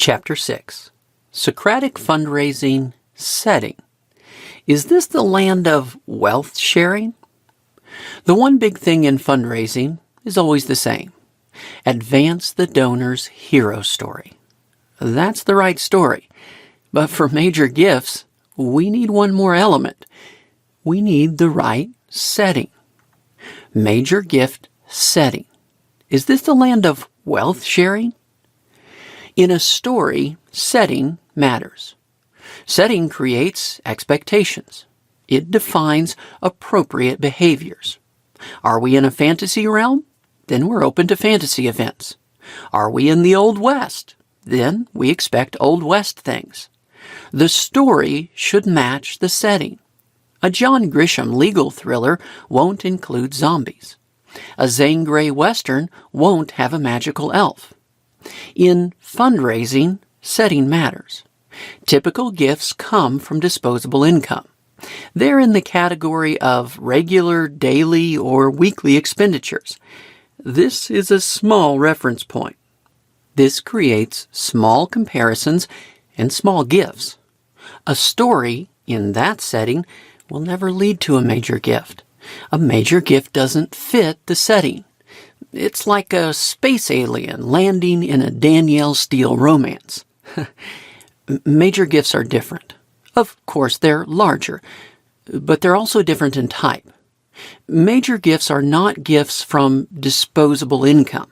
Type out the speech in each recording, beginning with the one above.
Chapter 6. Socratic Fundraising Setting. Is this the land of wealth sharing? The one big thing in fundraising is always the same. Advance the donor's hero story. That's the right story. But for major gifts, we need one more element. We need the right setting. Major gift setting. Is this the land of wealth sharing? In a story, setting matters. Setting creates expectations. It defines appropriate behaviors. Are we in a fantasy realm? Then we're open to fantasy events. Are we in the Old West? Then we expect Old West things. The story should match the setting. A John Grisham legal thriller won't include zombies. A Zane Grey Western won't have a magical elf. In fundraising, setting matters. Typical gifts come from disposable income. They're in the category of regular, daily, or weekly expenditures. This is a small reference point. This creates small comparisons and small gifts. A story in that setting will never lead to a major gift. A major gift doesn't fit the setting. It's like a space alien landing in a Danielle Steele romance. Major gifts are different. Of course, they're larger, but they're also different in type. Major gifts are not gifts from disposable income.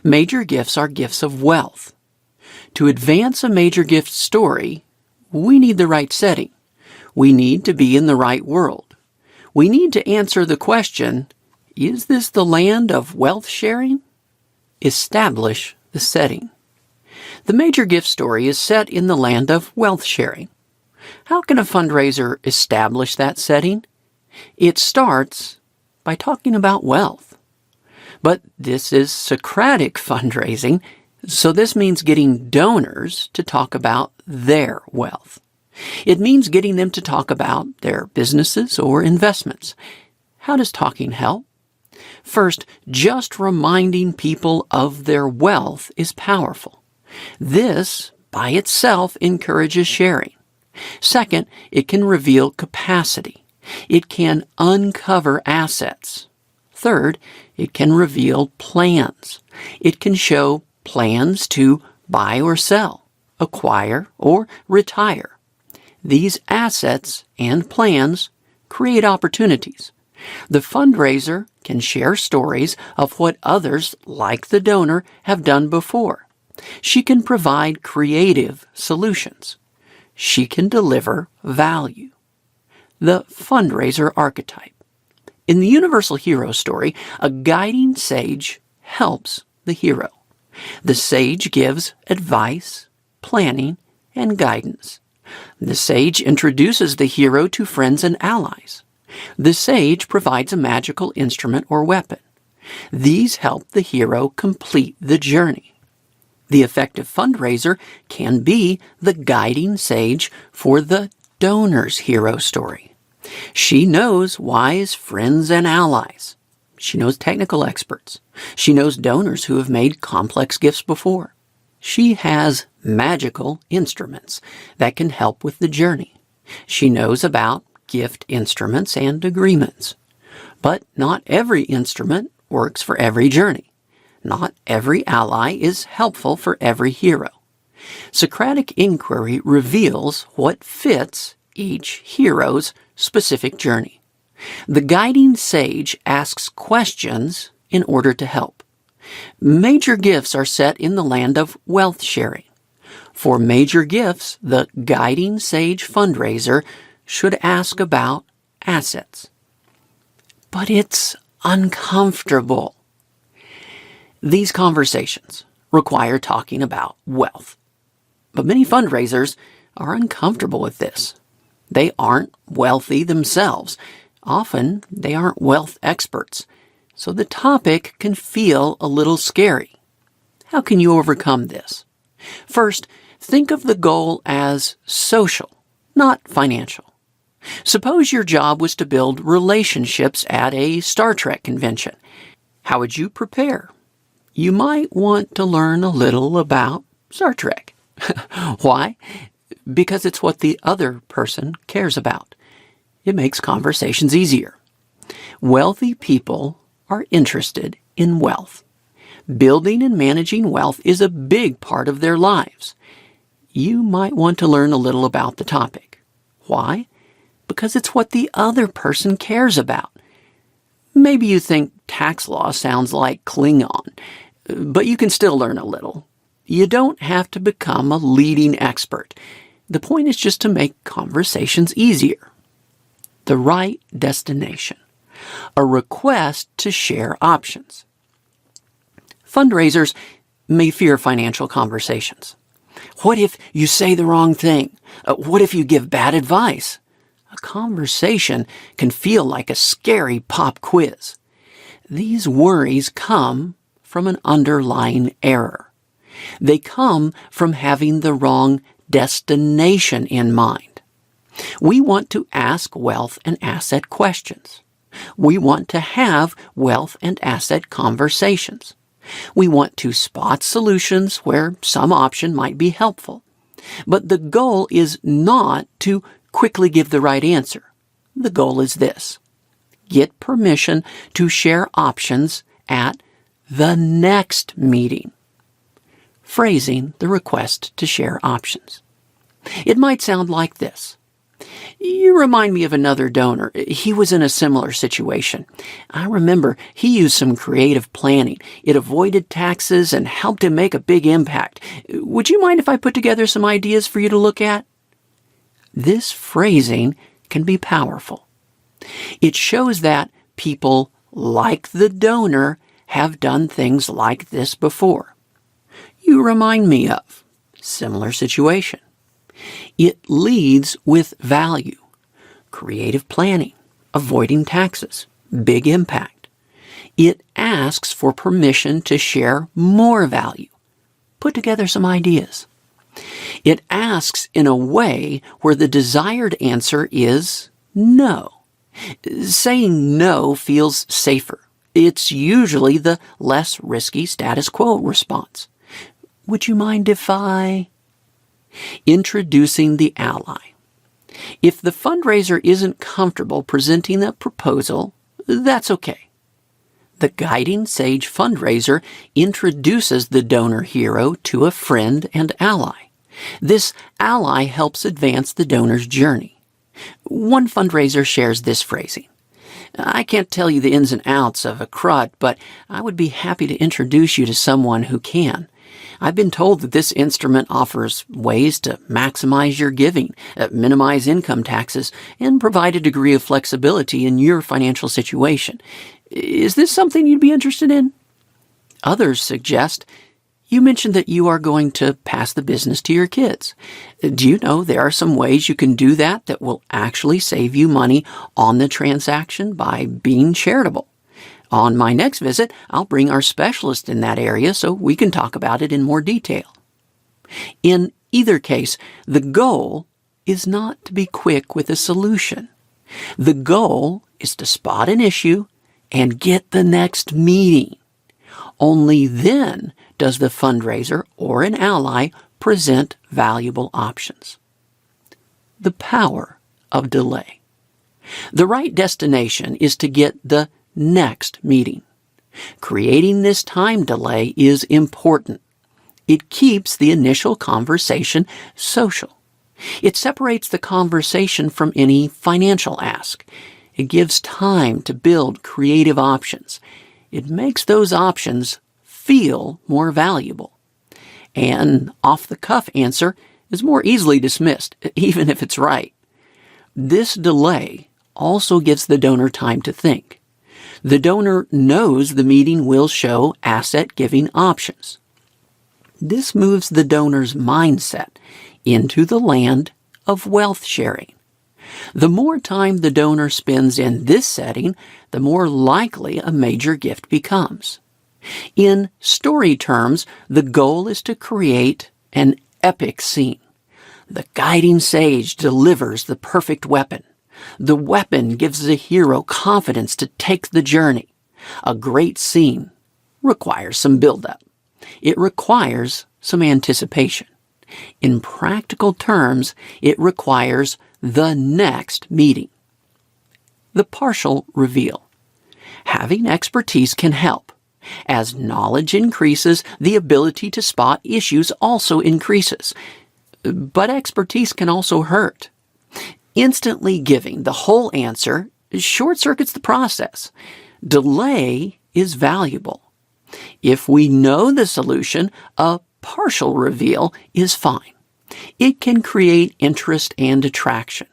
Major gifts are gifts of wealth. To advance a major gift story, we need the right setting. We need to be in the right world. We need to answer the question, is this the land of wealth sharing? Establish the setting. The major gift story is set in the land of wealth sharing. How can a fundraiser establish that setting? It starts by talking about wealth. But this is Socratic fundraising, so this means getting donors to talk about their wealth. It means getting them to talk about their businesses or investments. How does talking help? First, just reminding people of their wealth is powerful. This, by itself, encourages sharing. Second, it can reveal capacity. It can uncover assets. Third, it can reveal plans. It can show plans to buy or sell, acquire or retire. These assets and plans create opportunities. The fundraiser can share stories of what others, like the donor, have done before. She can provide creative solutions. She can deliver value. The fundraiser archetype. In the universal hero story, a guiding sage helps the hero. The sage gives advice, planning, and guidance. The sage introduces the hero to friends and allies. The sage provides a magical instrument or weapon. These help the hero complete the journey. The effective fundraiser can be the guiding sage for the donor's hero story. She knows wise friends and allies. She knows technical experts. She knows donors who have made complex gifts before. She has magical instruments that can help with the journey. She knows about gift instruments and agreements. But not every instrument works for every journey. Not every ally is helpful for every hero. Socratic inquiry reveals what fits each hero's specific journey. The guiding sage asks questions in order to help. Major gifts are set in the land of wealth sharing. For major gifts, the guiding sage fundraiser should ask about assets. But it's uncomfortable. These conversations require talking about wealth. But many fundraisers are uncomfortable with this. They aren't wealthy themselves. Often, they aren't wealth experts. So the topic can feel a little scary. How can you overcome this? First, think of the goal as social, not financial. Suppose your job was to build relationships at a Star Trek convention. How would you prepare? You might want to learn a little about Star Trek. Why? Because it's what the other person cares about. It makes conversations easier. Wealthy people are interested in wealth. Building and managing wealth is a big part of their lives. You might want to learn a little about the topic. Why? Because it's what the other person cares about. Maybe you think tax law sounds like Klingon, but you can still learn a little. You don't have to become a leading expert. The point is just to make conversations easier. The right destination. A request to share options. Fundraisers may fear financial conversations. What if you say the wrong thing? What if you give bad advice? A conversation can feel like a scary pop quiz. These worries come from an underlying error. They come from having the wrong destination in mind. We want to ask wealth and asset questions. We want to have wealth and asset conversations. We want to spot solutions where some option might be helpful. But the goal is not to quickly give the right answer. The goal is this: get permission to share options at the next meeting. Phrasing the request to share options. It might sound like this. You remind me of another donor. He was in a similar situation. I remember he used some creative planning. It avoided taxes and helped him make a big impact. Would you mind if I put together some ideas for you to look at? This phrasing can be powerful. It shows that people like the donor have done things like this before. You remind me of similar situation. It leads with value, creative planning, avoiding taxes, big impact. It asks for permission to share more value, put together some ideas. It asks in a way where the desired answer is no. Saying no feels safer. It's usually the less risky status quo response. Would you mind if I... Introducing the ally. If the fundraiser isn't comfortable presenting a proposal, that's okay. The guiding sage fundraiser introduces the donor hero to a friend and ally. This ally helps advance the donor's journey. One fundraiser shares this phrasing. I can't tell you the ins and outs of a CRUD, but I would be happy to introduce you to someone who can. I've been told that this instrument offers ways to maximize your giving, minimize income taxes, and provide a degree of flexibility in your financial situation. Is this something you'd be interested in? Others suggest, you mentioned that you are going to pass the business to your kids. Do you know there are some ways you can do that that will actually save you money on the transaction by being charitable? On my next visit, I'll bring our specialist in that area so we can talk about it in more detail. In either case, the goal is not to be quick with a solution. The goal is to spot an issue and get the next meeting. Only then does the fundraiser or an ally present valuable options. The power of delay. The right destination is to get the next meeting. Creating this time delay is important. It keeps the initial conversation social. It separates the conversation from any financial ask. It gives time to build creative options. It makes those options feel more valuable. An off-the-cuff answer is more easily dismissed, even if it's right. This delay also gives the donor time to think. The donor knows the meeting will show asset-giving options. This moves the donor's mindset into the land of wealth sharing. The more time the donor spends in this setting, the more likely a major gift becomes. In story terms, the goal is to create an epic scene. The guiding sage delivers the perfect weapon. The weapon gives the hero confidence to take the journey. A great scene requires some build-up. It requires some anticipation. In practical terms, it requires the next meeting. The partial reveal. Having expertise can help. As knowledge increases, the ability to spot issues also increases. But expertise can also hurt. Instantly giving the whole answer short-circuits the process. Delay is valuable. If we know the solution, a partial reveal is fine. It can create interest and attraction.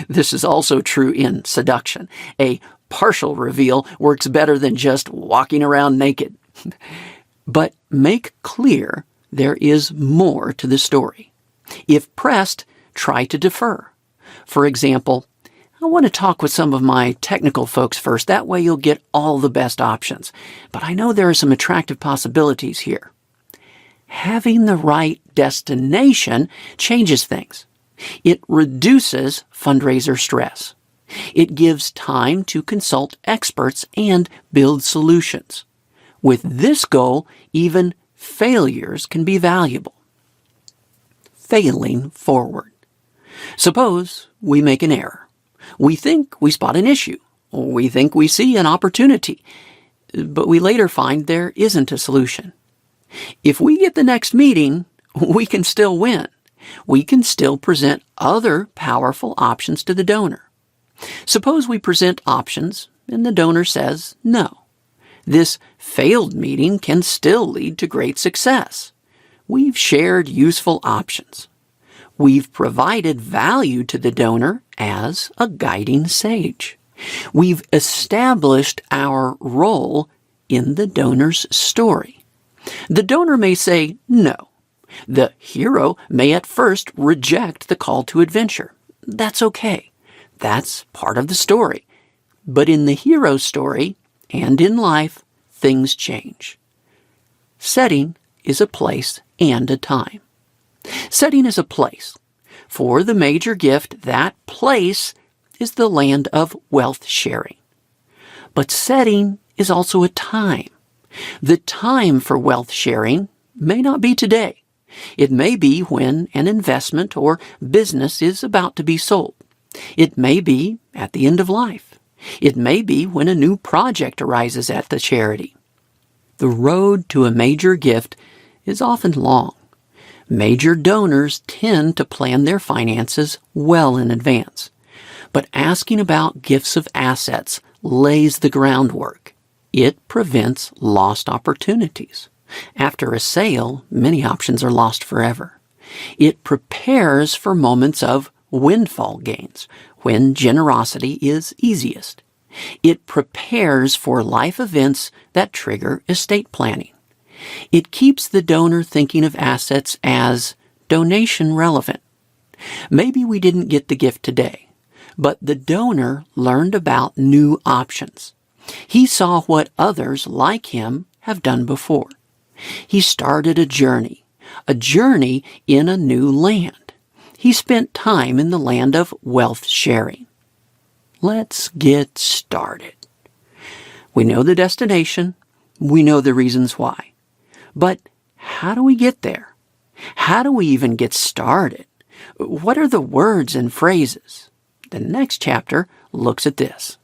This is also true in seduction. A partial reveal works better than just walking around naked. But make clear there is more to the story. If pressed, try to defer. For example, I want to talk with some of my technical folks first. That way you'll get all the best options. But I know there are some attractive possibilities here. Having the right destination changes things. It reduces fundraiser stress. It gives time to consult experts and build solutions. With this goal, even failures can be valuable. Failing forward. Suppose we make an error. We think we spot an issue. We think we see an opportunity. But we later find there isn't a solution. If we get the next meeting, we can still win. We can still present other powerful options to the donor. Suppose we present options and the donor says no. This failed meeting can still lead to great success. We've shared useful options. We've provided value to the donor as a guiding sage. We've established our role in the donor's story. The donor may say no. The hero may at first reject the call to adventure. That's okay. That's part of the story. But in the hero's story and in life, things change. Setting is a place and a time. Setting is a place. For the major gift, that place is the land of wealth sharing. But setting is also a time. The time for wealth sharing may not be today. It may be when an investment or business is about to be sold. It may be at the end of life. It may be when a new project arises at the charity. The road to a major gift is often long. Major donors tend to plan their finances well in advance. But asking about gifts of assets lays the groundwork. It prevents lost opportunities. After a sale, many options are lost forever. It prepares for moments of windfall gains, when generosity is easiest. It prepares for life events that trigger estate planning. It keeps the donor thinking of assets as donation relevant. Maybe we didn't get the gift today, but the donor learned about new options. He saw what others like him have done before. He started a journey in a new land. He spent time in the land of wealth sharing. Let's get started. We know the destination. We know the reasons why. But how do we get there? How do we even get started? What are the words and phrases? The next chapter looks at this.